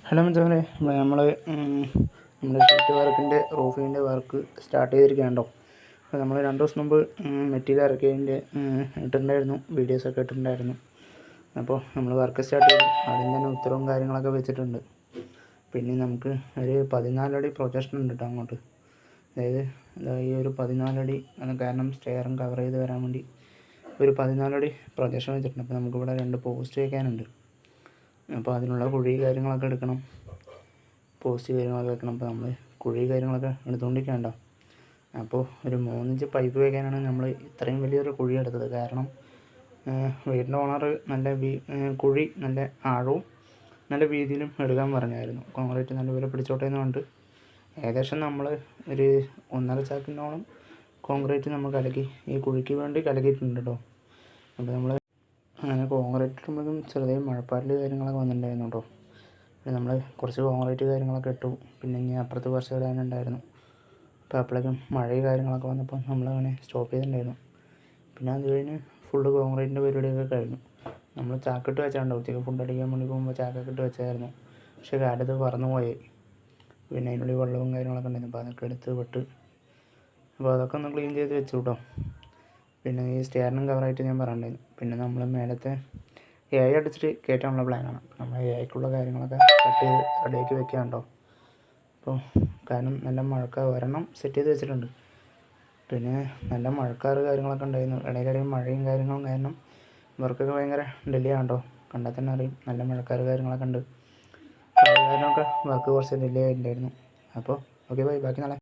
Hello മച്ചാനെ, നമ്മൾ നമ്മുടെ ഷീറ്റ് വർക്കിൻ്റെ റൂഫിൻ്റെ വർക്ക് സ്റ്റാർട്ട് ചെയ്തിരിക്കുകയാണല്ലോ. അപ്പോൾ നമ്മൾ 2 ദിവസം മുമ്പ് മെറ്റീരിയൽ ഇറക്കിയതിൻ്റെ ഇട്ടിട്ടുണ്ടായിരുന്നു, വീഡിയോസൊക്കെ ഇട്ടിട്ടുണ്ടായിരുന്നു. അപ്പോൾ നമ്മൾ വർക്ക് സ്റ്റാർട്ട് ചെയ്തു. ആദ്യം തന്നെ ഉത്തരവും കാര്യങ്ങളൊക്കെ വെച്ചിട്ടുണ്ട്. പിന്നെ നമുക്ക് ഒരു 14 അടി പ്രൊജക്ഷൻ ഉണ്ട് കേട്ടോ അങ്ങോട്ട്. അതായത് ഈ ഒരു 14 അടി കാരണം സ്റ്റെയറും കവർ ചെയ്ത് വരാൻ വേണ്ടി ഒരു 14 അടി പ്രൊജക്ഷൻ വെച്ചിട്ടുണ്ട്. അപ്പോൾ നമുക്കിവിടെ 2 പോസ്റ്റ് വയ്ക്കാനുണ്ട്. അപ്പോൾ അതിനുള്ള കുഴി കാര്യങ്ങളൊക്കെ എടുക്കണം, പോസ്റ്റ് കാര്യങ്ങളൊക്കെ വെക്കണം. അപ്പോൾ നമ്മൾ കുഴി കാര്യങ്ങളൊക്കെ എടുത്തുകൊണ്ടിരിക്കുകയുണ്ടോ. അപ്പോൾ ഒരു 3 ഇഞ്ച് പൈപ്പ് വയ്ക്കാനാണ് നമ്മൾ ഇത്രയും വലിയൊരു കുഴി എടുത്തത്. കാരണം വീടിൻ്റെ ഓണർ കുഴി നല്ല ആഴവും നല്ല വീതിയിലും എടുക്കാൻ പറഞ്ഞായിരുന്നു. കോൺക്രീറ്റ് നല്ലപോലെ പിടിച്ചോട്ടെ എന്ന് പറഞ്ഞിട്ട് ഏകദേശം നമ്മൾ ഒരു 1.5 ചാക്കിനോളം കോൺക്രീറ്റ് നമ്മൾ കലക്കി ഈ കുഴിക്ക് വേണ്ടി കലക്കിയിട്ടുണ്ട് കേട്ടോ. അപ്പോൾ നമ്മൾ അങ്ങനെ കോൺക്രീറ്റ് ഇടുമ്പോഴേക്കും ചെറിയ മഴപ്പാറൽ കാര്യങ്ങളൊക്കെ വന്നിട്ടുണ്ടായിരുന്നു കേട്ടോ. പിന്നെ നമ്മൾ കുറച്ച് കോൺക്രീറ്റ് കാര്യങ്ങളൊക്കെ ഇട്ടു. പിന്നെ ഇനി അപ്പുറത്ത് കുറച്ച് ഇടാനുണ്ടായിരുന്നു. അപ്പോൾ അപ്പോഴേക്കും മഴയും കാര്യങ്ങളൊക്കെ വന്നപ്പോൾ നമ്മളങ്ങനെ സ്റ്റോപ്പ് ചെയ്തിട്ടുണ്ടായിരുന്നു. പിന്നെ അത് കഴിഞ്ഞ് ഫുള്ള് കോൺക്രീറ്റിൻ്റെ പരിപാടിയൊക്കെ കഴിഞ്ഞു. നമ്മൾ ചാക്കിട്ട് വെച്ചാണ്ടോ, ഉച്ചയ്ക്ക് ഫുഡ് അടിക്കാൻ വേണ്ടി പോകുമ്പോൾ ചാക്കൊക്കെ ഇട്ട് വെച്ചായിരുന്നു. പക്ഷേ കാലത്ത് പറന്നു പോയി. പിന്നെ അതിനുള്ളിൽ വെള്ളവും കാര്യങ്ങളൊക്കെ ഉണ്ടായിരുന്നു. അപ്പോൾ അതൊക്കെ എടുത്ത് വിട്ട് അപ്പോൾ അതൊക്കെ ഒന്ന് ക്ലീൻ ചെയ്ത് വെച്ചു കേട്ടോ. പിന്നെ ഈ സ്റ്റെയറിനും കവറായിട്ട് ഞാൻ പറഞ്ഞിട്ടുണ്ടായിരുന്നു. പിന്നെ നമ്മൾ മേലത്തെ അടിച്ചിട്ട് കയറ്റാനുള്ള പ്ലാനാണ്. നമ്മൾ ക്കുള്ള കാര്യങ്ങളൊക്കെ കട്ട് ചെയ്ത് റെഡിയാക്കി വെക്കാനുണ്ടോ. അപ്പോൾ കാരണം നല്ല മഴക്കാർ ഒരെണ്ണം സെറ്റ് ചെയ്ത് വെച്ചിട്ടുണ്ട്. പിന്നെ നല്ല മഴക്കാറ് കാര്യങ്ങളൊക്കെ ഉണ്ടായിരുന്നു. ഇടയിലിടയിൽ മഴയും കാര്യങ്ങളും കാരണം വർക്കൊക്കെ ഭയങ്കര ഡിലേ ആണോ. കണ്ടാൽ തന്നെ അറിയും, നല്ല മഴക്കാറ് കാര്യങ്ങളൊക്കെ ഉണ്ട്. അത് കാരണമൊക്കെ വർക്ക് കുറച്ച് ഡിലേ ആയിട്ടുണ്ടായിരുന്നു. അപ്പോൾ ഓക്കെ ബൈ, ബാക്കി നാളെ.